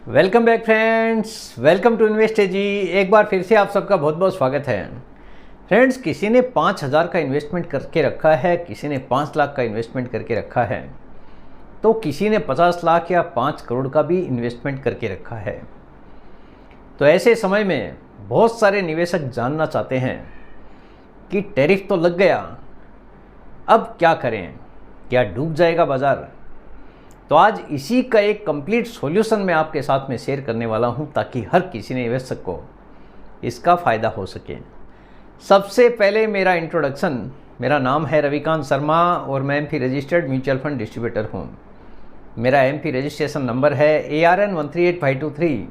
Welcome back friends, welcome to invest ji. एक बार फिर से आप सबका बहुत बहुत स्वागत है। फ्रेंड्स, किसी ने 5,000 का इन्वेस्टमेंट करके रखा है, किसी ने 5 लाख का इन्वेस्टमेंट करके रखा है, तो किसी ने 50 लाख या 5 करोड़ का भी इन्वेस्टमेंट करके रखा है। तो ऐसे समय में बहुत सारे निवेशक जानना चाहते हैं कि टैरिफ तो लग गया, अब क्या करें, क्या डूब जाएगा बाज़ार। तो आज इसी का एक कंप्लीट सॉल्यूशन मैं आपके साथ में शेयर करने वाला हूं, ताकि हर किसी निवेशक को इसका फ़ायदा हो सके। सबसे पहले मेरा इंट्रोडक्शन, मेरा नाम है रविकांत शर्मा और मैं MP registered mutual fund distributor हूं। मेरा एमपी रजिस्ट्रेशन नंबर है ARN 138523।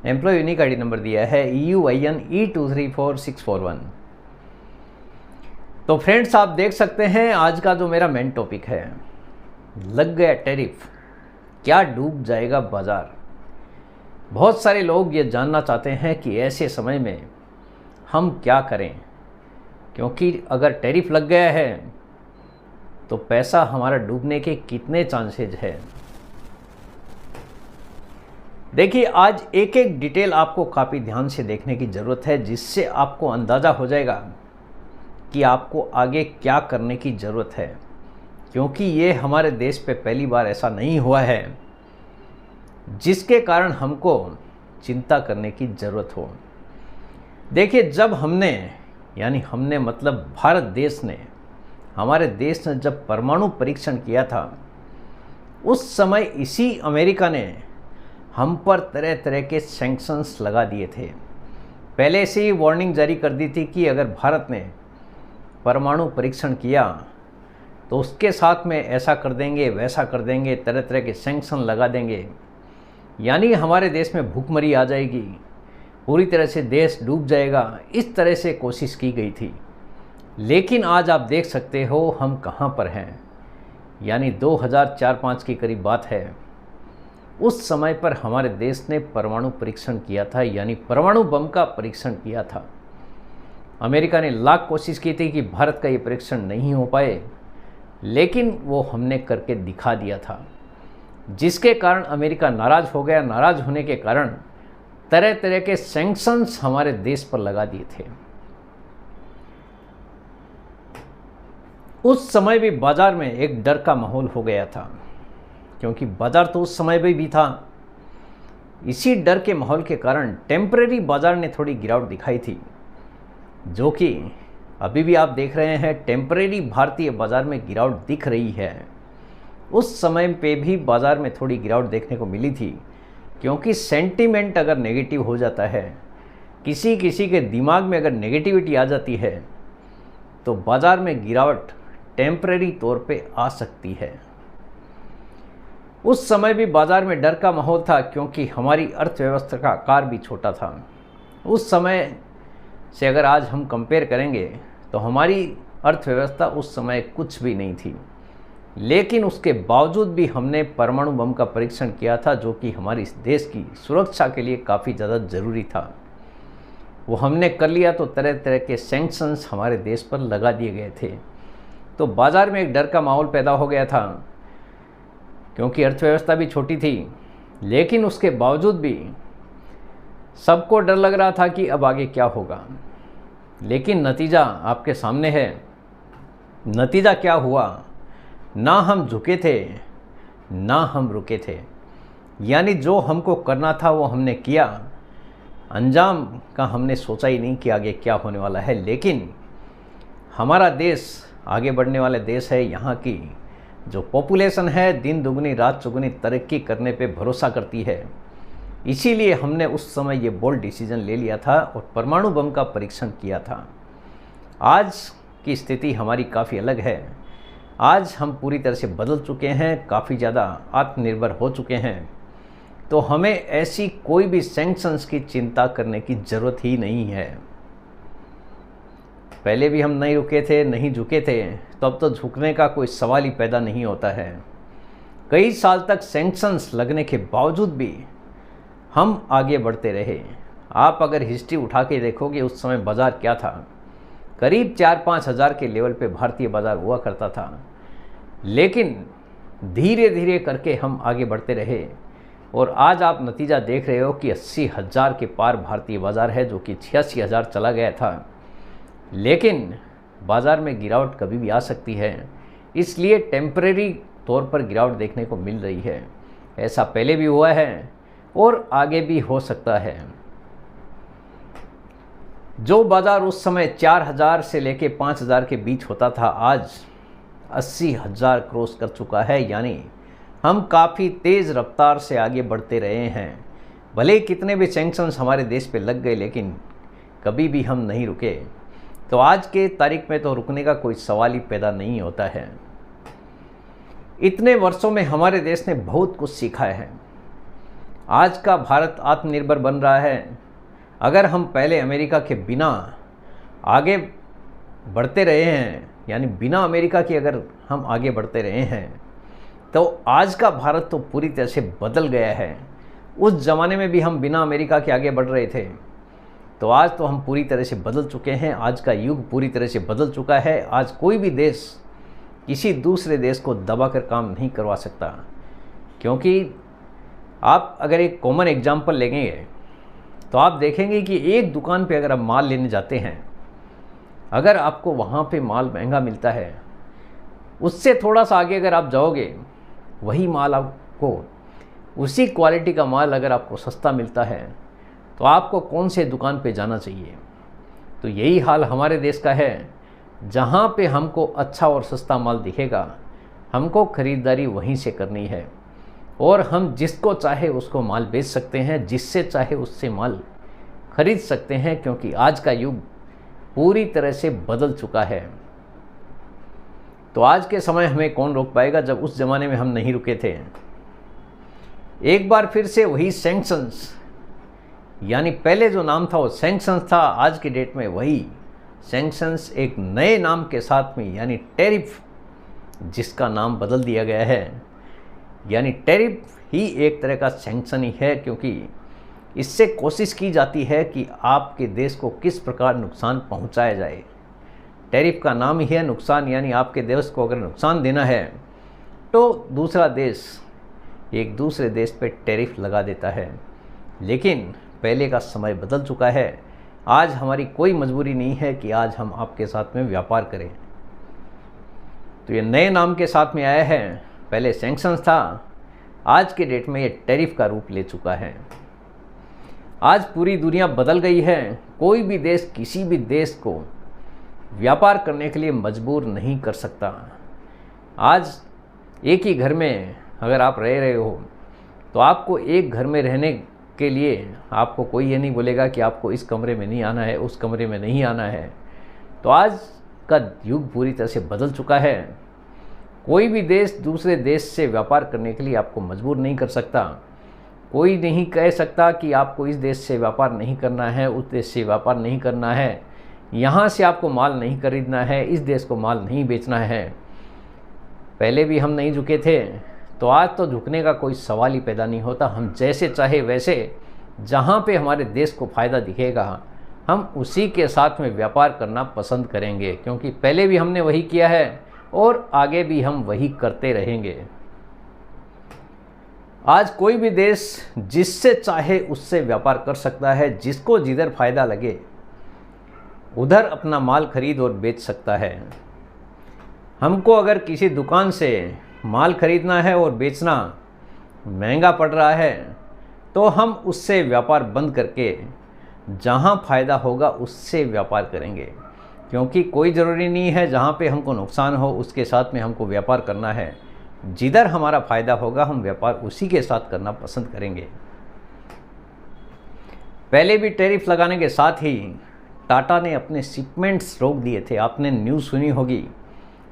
Employee unique ID number दिया है EUIN E234641। तो फ्रेंड्स, आप देख सकते हैं आज का जो मेरा मेन टॉपिक है, लग गया टैरिफ, क्या डूब जाएगा बाजार। बहुत सारे लोग ये जानना चाहते हैं कि ऐसे समय में हम क्या करें, क्योंकि अगर टैरिफ लग गया है तो पैसा हमारा डूबने के कितने चांसेज है। देखिए, आज एक एक डिटेल आपको काफ़ी ध्यान से देखने की ज़रूरत है, जिससे आपको अंदाज़ा हो जाएगा कि आपको आगे क्या करने की ज़रूरत है, क्योंकि ये हमारे देश पे पहली बार ऐसा नहीं हुआ है जिसके कारण हमको चिंता करने की ज़रूरत हो। देखिए, जब हमने मतलब भारत देश ने, हमारे देश ने जब परमाणु परीक्षण किया था, उस समय इसी अमेरिका ने हम पर तरह तरह के सैंक्शंस लगा दिए थे। पहले से ही वार्निंग जारी कर दी थी कि अगर भारत ने परमाणु परीक्षण किया तो उसके साथ में ऐसा कर देंगे, वैसा कर देंगे, तरह तरह के सैंक्शन लगा देंगे, यानी हमारे देश में भूखमरी आ जाएगी, पूरी तरह से देश डूब जाएगा। इस तरह से कोशिश की गई थी। लेकिन आज आप देख सकते हो हम कहाँ पर हैं, यानी 2004-05 की करीब बात है। उस समय पर हमारे देश ने परमाणु परीक्षण किया था, यानी परमाणु बम का परीक्षण किया था। अमेरिका ने लाख कोशिश की थी कि भारत का ये परीक्षण नहीं हो पाए, लेकिन वो हमने करके दिखा दिया था, जिसके कारण अमेरिका नाराज़ हो गया। नाराज़ होने के कारण तरह तरह के सैंक्शंस हमारे देश पर लगा दिए थे। उस समय भी बाज़ार में एक डर का माहौल हो गया था, क्योंकि बाज़ार तो उस समय भी था। इसी डर के माहौल के कारण टेम्परेरी बाज़ार ने थोड़ी गिरावट दिखाई थी, जो कि अभी भी आप देख रहे हैं टेम्परेरी भारतीय बाज़ार में गिरावट दिख रही है। उस समय पे भी बाज़ार में थोड़ी गिरावट देखने को मिली थी, क्योंकि सेंटीमेंट अगर नेगेटिव हो जाता है, किसी किसी के दिमाग में अगर नेगेटिविटी आ जाती है, तो बाज़ार में गिरावट टेम्परेरी तौर पे आ सकती है। उस समय भी बाज़ार में डर का माहौल था, क्योंकि हमारी अर्थव्यवस्था का आकार भी छोटा था। उस समय से अगर आज हम कंपेयर करेंगे तो हमारी अर्थव्यवस्था उस समय कुछ भी नहीं थी, लेकिन उसके बावजूद भी हमने परमाणु बम का परीक्षण किया था, जो कि हमारी देश की सुरक्षा के लिए काफ़ी ज़्यादा ज़रूरी था। वो हमने कर लिया तो तरह तरह के सैंक्शंस हमारे देश पर लगा दिए गए थे। तो बाज़ार में एक डर का माहौल पैदा हो गया था, क्योंकि अर्थव्यवस्था भी छोटी थी, लेकिन उसके बावजूद भी सबको डर लग रहा था कि अब आगे क्या होगा। लेकिन नतीजा आपके सामने है। नतीजा क्या हुआ? ना हम झुके थे, ना हम रुके थे, यानी जो हमको करना था वो हमने किया। अंजाम का हमने सोचा ही नहीं कि आगे क्या होने वाला है। लेकिन हमारा देश आगे बढ़ने वाला देश है। यहाँ की जो पॉपुलेशन है दिन दुगनी रात चौगुनी तरक्की करने पे भरोसा करती है। इसीलिए हमने उस समय ये बोल्ड डिसीजन ले लिया था और परमाणु बम का परीक्षण किया था। आज की स्थिति हमारी काफ़ी अलग है। आज हम पूरी तरह से बदल चुके हैं, काफ़ी ज़्यादा आत्मनिर्भर हो चुके हैं। तो हमें ऐसी कोई भी सैंक्शंस की चिंता करने की ज़रूरत ही नहीं है। पहले भी हम नहीं रुके थे, नहीं झुके थे, तो अब तो झुकने का कोई सवाल ही पैदा नहीं होता है। कई साल तक सैंक्शंस लगने के बावजूद भी हम आगे बढ़ते रहे। आप अगर हिस्ट्री उठा के देखोगे उस समय बाज़ार क्या था, करीब 4-5 हज़ार के लेवल पे भारतीय बाज़ार हुआ करता था। लेकिन धीरे धीरे करके हम आगे बढ़ते रहे। और आज आप नतीजा देख रहे हो कि 80,000 के पार भारतीय बाज़ार है, जो कि 86,000 चला गया था। लेकिन बाज़ार में गिरावट कभी भी आ सकती है, इसलिए टेम्परेरी तौर पर गिरावट देखने को मिल रही है। ऐसा पहले भी हुआ है और आगे भी हो सकता है। जो बाज़ार उस समय 4,000 से लेके 5,000 के बीच होता था, आज 80,000 क्रॉस कर चुका है। यानी हम काफ़ी तेज़ रफ्तार से आगे बढ़ते रहे हैं। भले कितने भी सैंक्शंस हमारे देश पे लग गए, लेकिन कभी भी हम नहीं रुके। तो आज के तारीख में तो रुकने का कोई सवाल ही पैदा नहीं होता है। इतने वर्षों में हमारे देश ने बहुत कुछ सीखा है। आज का भारत आत्मनिर्भर बन रहा है। अगर हम पहले अमेरिका के बिना आगे बढ़ते रहे हैं, यानी बिना अमेरिका के अगर हम आगे बढ़ते रहे हैं, तो आज का भारत तो पूरी तरह से बदल गया है। उस ज़माने में भी हम बिना अमेरिका के आगे बढ़ रहे थे, तो आज तो हम पूरी तरह से बदल चुके हैं। आज का युग पूरी तरह से बदल चुका है। आज कोई भी देश किसी दूसरे देश को दबाकर काम नहीं करवा सकता, क्योंकि आप अगर एक कॉमन एग्जांपल लेंगे तो आप देखेंगे कि एक दुकान पे अगर आप माल लेने जाते हैं, अगर आपको वहाँ पे माल महंगा मिलता है, उससे थोड़ा सा आगे अगर आप जाओगे, वही माल आपको, उसी क्वालिटी का माल अगर आपको सस्ता मिलता है, तो आपको कौन से दुकान पे जाना चाहिए। तो यही हाल हमारे देश का है। जहाँ पे हमको अच्छा और सस्ता माल दिखेगा, हमको ख़रीदारी वहीं से करनी है, और हम जिसको चाहे उसको माल बेच सकते हैं, जिससे चाहे उससे माल खरीद सकते हैं, क्योंकि आज का युग पूरी तरह से बदल चुका है। तो आज के समय हमें कौन रोक पाएगा, जब उस ज़माने में हम नहीं रुके थे। एक बार फिर से वही सैंक्शंस, यानी पहले जो नाम था वो सैंक्शंस था, आज की डेट में वही सैंक्शंस एक नए नाम के साथ में, यानी टैरिफ, जिसका नाम बदल दिया गया है। यानी टैरिफ ही एक तरह का सैंक्शन ही है, क्योंकि इससे कोशिश की जाती है कि आपके देश को किस प्रकार नुकसान पहुंचाया जाए। टैरिफ का नाम ही है नुकसान, यानी आपके देश को अगर नुकसान देना है तो दूसरा देश एक दूसरे देश पे टैरिफ लगा देता है। लेकिन पहले का समय बदल चुका है। आज हमारी कोई मजबूरी नहीं है कि आज हम आपके साथ में व्यापार करें। तो ये नए नाम के साथ में आया है। पहले सैंक्शंस था, आज के डेट में ये टैरिफ का रूप ले चुका है। आज पूरी दुनिया बदल गई है। कोई भी देश किसी भी देश को व्यापार करने के लिए मजबूर नहीं कर सकता। आज एक ही घर में अगर आप रह रहे हो, तो आपको एक घर में रहने के लिए आपको कोई ये नहीं बोलेगा कि आपको इस कमरे में नहीं आना है, उस कमरे में नहीं आना है। तो आज का युग पूरी तरह से बदल चुका है। कोई भी देश दूसरे देश से व्यापार करने के लिए आपको मजबूर नहीं कर सकता। कोई नहीं कह सकता कि आपको इस देश से व्यापार नहीं करना है, उस देश से व्यापार नहीं करना है, यहाँ से आपको माल नहीं खरीदना है, इस देश को माल नहीं बेचना है। पहले भी हम नहीं झुके थे, तो आज तो झुकने का कोई सवाल ही पैदा नहीं होता। हम जैसे चाहे वैसे, जहाँ पे हमारे देश को फ़ायदा दिखेगा, हम उसी के साथ में व्यापार करना पसंद करेंगे, क्योंकि पहले भी हमने वही किया है और आगे भी हम वही करते रहेंगे। आज कोई भी देश जिससे चाहे उससे व्यापार कर सकता है। जिसको जिधर फ़ायदा लगे उधर अपना माल खरीद और बेच सकता है। हमको अगर किसी दुकान से माल खरीदना है और बेचना महंगा पड़ रहा है, तो हम उससे व्यापार बंद करके जहाँ फ़ायदा होगा उससे व्यापार करेंगे, क्योंकि कोई ज़रूरी नहीं है जहाँ पे हमको नुकसान हो उसके साथ में हमको व्यापार करना है। जिधर हमारा फ़ायदा होगा हम व्यापार उसी के साथ करना पसंद करेंगे। पहले भी टैरिफ लगाने के साथ ही टाटा ने अपने शिपमेंट्स रोक दिए थे। आपने न्यूज़ सुनी होगी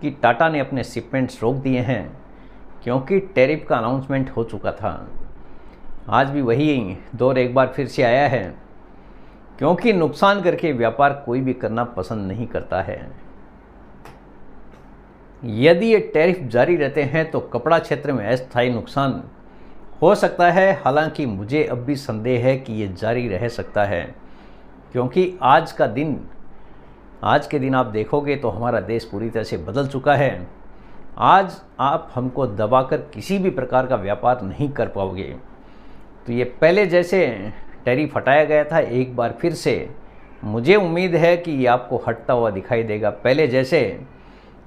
कि टाटा ने अपने शिपमेंट्स रोक दिए हैं, क्योंकि टैरिफ का अनाउंसमेंट हो चुका था। आज भी वही दौर एक बार फिर से आया है, क्योंकि नुकसान करके व्यापार कोई भी करना पसंद नहीं करता है। यदि ये टैरिफ जारी रहते हैं तो कपड़ा क्षेत्र में अस्थायी नुकसान हो सकता है। हालांकि मुझे अब भी संदेह है कि ये जारी रह सकता है, क्योंकि आज के दिन आप देखोगे तो हमारा देश पूरी तरह से बदल चुका है। आज आप हमको दबाकर किसी भी प्रकार का व्यापार नहीं कर पाओगे। तो ये पहले जैसे टैरिफ हटाया गया था, एक बार फिर से मुझे उम्मीद है कि ये आपको हटता हुआ दिखाई देगा। पहले जैसे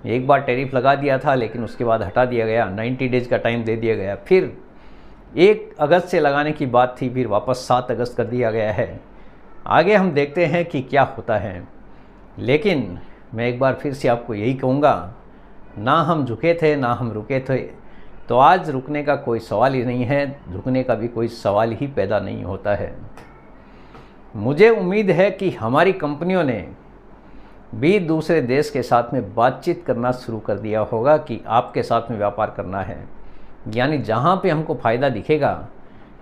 एक बार टैरिफ लगा दिया था लेकिन उसके बाद हटा दिया गया, 90 डेज़ का टाइम दे दिया गया, फिर 1 अगस्त से लगाने की बात थी, फिर वापस 7 अगस्त कर दिया गया है। आगे हम देखते हैं कि क्या होता है, लेकिन मैं एक बार फिर से आपको यही कहूँगा, ना हम झुके थे ना हम रुके थे, तो आज रुकने का कोई सवाल ही नहीं है, झुकने का भी कोई सवाल ही पैदा नहीं होता है। मुझे उम्मीद है कि हमारी कंपनियों ने भी दूसरे देश के साथ में बातचीत करना शुरू कर दिया होगा कि आपके साथ में व्यापार करना है, यानी जहाँ पे हमको फ़ायदा दिखेगा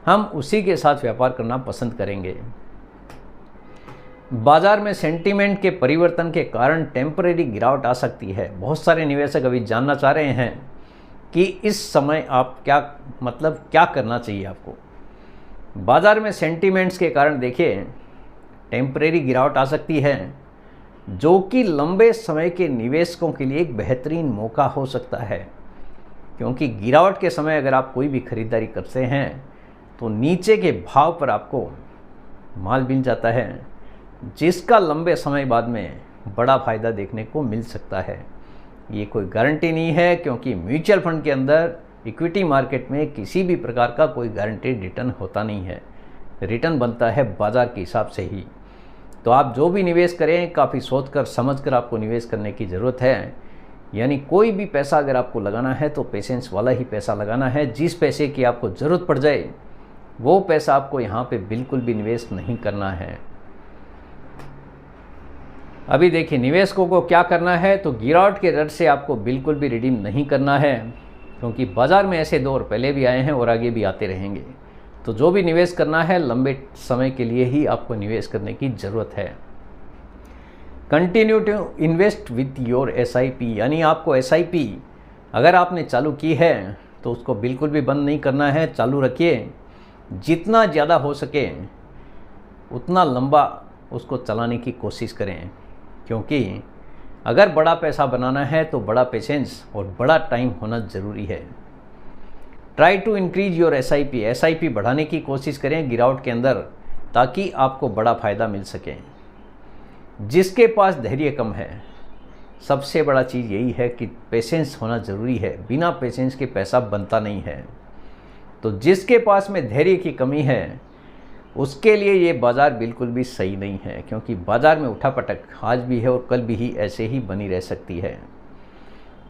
हम उसी के साथ व्यापार करना पसंद करेंगे। बाज़ार में सेंटीमेंट के परिवर्तन के कारण टेम्परेरी गिरावट आ सकती है। बहुत सारे निवेशक अभी जानना चाह रहे हैं कि इस समय आप क्या करना चाहिए आपको। बाज़ार में सेंटीमेंट्स के कारण देखिए टेम्परेरी गिरावट आ सकती है, जो कि लंबे समय के निवेशकों के लिए एक बेहतरीन मौका हो सकता है, क्योंकि गिरावट के समय अगर आप कोई भी खरीदारी करते हैं तो नीचे के भाव पर आपको माल मिल जाता है, जिसका लंबे समय बाद में बड़ा फ़ायदा देखने को मिल सकता है। ये कोई गारंटी नहीं है, क्योंकि म्यूचुअल फंड के अंदर इक्विटी मार्केट में किसी भी प्रकार का कोई गारंटेड रिटर्न होता नहीं है, रिटर्न बनता है बाज़ार के हिसाब से ही। तो आप जो भी निवेश करें काफ़ी सोच कर समझ कर आपको निवेश करने की ज़रूरत है। यानी कोई भी पैसा अगर आपको लगाना है तो पेशेंस वाला ही पैसा लगाना है। जिस पैसे की आपको ज़रूरत पड़ जाए वो पैसा आपको यहाँ पे बिल्कुल भी निवेश नहीं करना है। अभी देखिए निवेशकों को क्या करना है, तो गिरावट के डर से आपको बिल्कुल भी रिडीम नहीं करना है, क्योंकि बाज़ार में ऐसे दौर पहले भी आए हैं और आगे भी आते रहेंगे। तो जो भी निवेश करना है लंबे समय के लिए ही आपको निवेश करने की ज़रूरत है। Continue to invest with your SIP, यानी आपको SIP अगर आपने चालू की है तो उसको बिल्कुल भी बंद नहीं करना है, चालू रखिए। जितना ज़्यादा हो सके उतना लंबा उसको चलाने की कोशिश करें, क्योंकि अगर बड़ा पैसा बनाना है तो बड़ा पेशेंस और बड़ा टाइम होना ज़रूरी है। Try to increase your SIP बढ़ाने की कोशिश करें गिरावट के अंदर, ताकि आपको बड़ा फ़ायदा मिल सके। जिसके पास धैर्य कम है, सबसे बड़ा चीज़ यही है कि पेशेंस होना ज़रूरी है, बिना पेशेंस के पैसा बनता नहीं है। तो जिसके पास में धैर्य की कमी है उसके लिए ये बाज़ार बिल्कुल भी सही नहीं है, क्योंकि बाज़ार में उठापटक आज भी है और कल भी ही ऐसे ही बनी रह सकती है।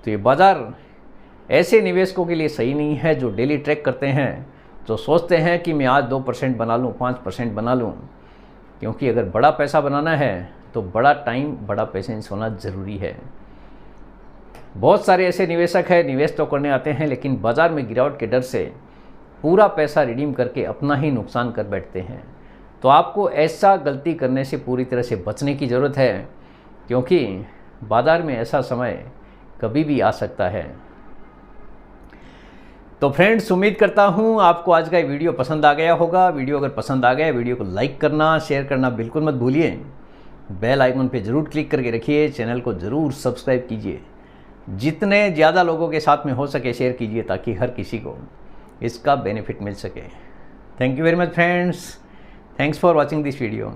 तो ये बाज़ार ऐसे निवेशकों के लिए सही नहीं है जो डेली ट्रैक करते हैं, जो सोचते हैं कि मैं आज 2% बना लूँ, 5% बना लूँ, क्योंकि अगर बड़ा पैसा बनाना है तो बड़ा टाइम, बड़ा पेशेंस होना ज़रूरी है। बहुत सारे ऐसे निवेशक हैं, निवेश तो करने आते हैं लेकिन बाज़ार में गिरावट के डर से पूरा पैसा रिडीम करके अपना ही नुकसान कर बैठते हैं। तो आपको ऐसा गलती करने से पूरी तरह से बचने की ज़रूरत है, क्योंकि बाज़ार में ऐसा समय कभी भी आ सकता है। तो फ्रेंड्स, उम्मीद करता हूँ आपको आज का ये वीडियो पसंद आ गया होगा। वीडियो अगर पसंद आ गया, वीडियो को लाइक करना, शेयर करना बिल्कुल मत भूलिए। बेल आइकन पे ज़रूर क्लिक करके रखिए, चैनल को ज़रूर सब्सक्राइब कीजिए। जितने ज़्यादा लोगों के साथ में हो सके शेयर कीजिए, ताकि हर किसी को इसका बेनिफिट मिल सके। Thank you very much friends, thanks for watching this video.